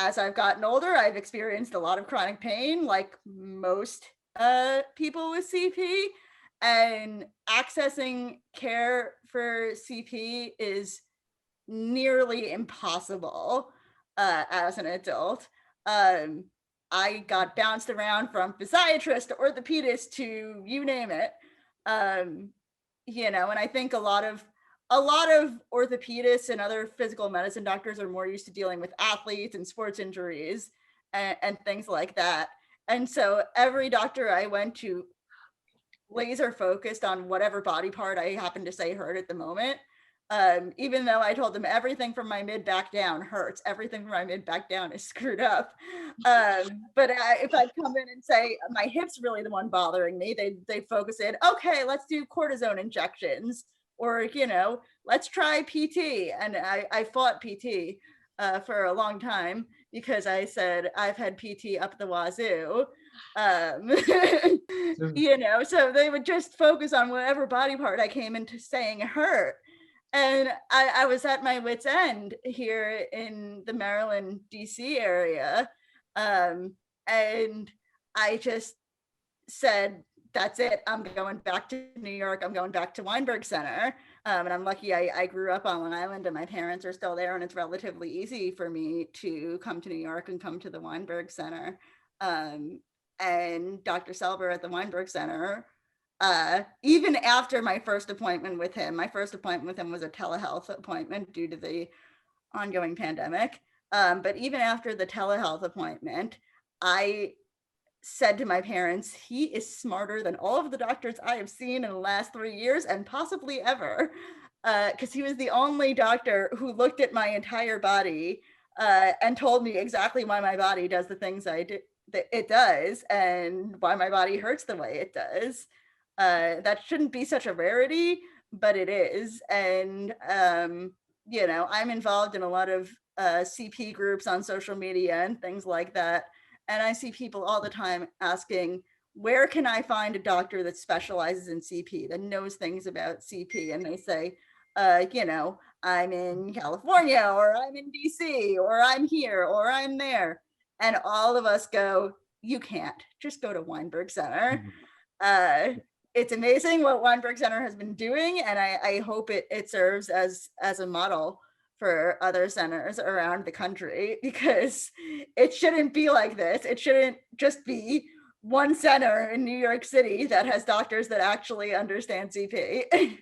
as I've gotten older, I've experienced a lot of chronic pain, like most people with CP, and accessing care for CP is nearly impossible as an adult. Um, I got bounced around from physiatrist to orthopedist to you name it. Um, and I think a lot of orthopedists and other physical medicine doctors are more used to dealing with athletes and sports injuries and things like that. And so every doctor I went to laser focused on whatever body part I happened to say hurt at the moment. Even though I told them everything from my mid back down hurts, everything from my mid back down is screwed up. But if I'd come in and say my hip's really the one bothering me, they focus it. Okay, let's do cortisone injections, or let's try PT. And I fought PT for a long time because I said I've had PT up the wazoo. So they would just focus on whatever body part I came into saying hurt. And I was at my wit's end here in the Maryland, DC area. And I just said, that's it. I'm going back to New York. I'm going back to Weinberg Center. And I'm lucky I grew up on Long Island and my parents are still there. And it's relatively easy for me to come to New York and come to the Weinberg Center. And Dr. Selber at the Weinberg Center, even after my first appointment with him was a telehealth appointment due to the ongoing pandemic. But even after the telehealth appointment, I said to my parents, he is smarter than all of the doctors I have seen in the last 3 years and possibly ever, because he was the only doctor who looked at my entire body and told me exactly why my body does the things it does and why my body hurts the way it does. That shouldn't be such a rarity, but it is. And, I'm involved in a lot of CP groups on social media and things like that. And I see people all the time asking, where can I find a doctor that specializes in CP, that knows things about CP? And they say, I'm in California, or I'm in DC, or I'm here, or I'm there. And all of us go, you can't, just go to Weinberg Center. It's amazing what Weinberg Center has been doing. And I hope it serves as a model for other centers around the country, because it shouldn't be like this. It shouldn't just be one center in New York City that has doctors that actually understand CP.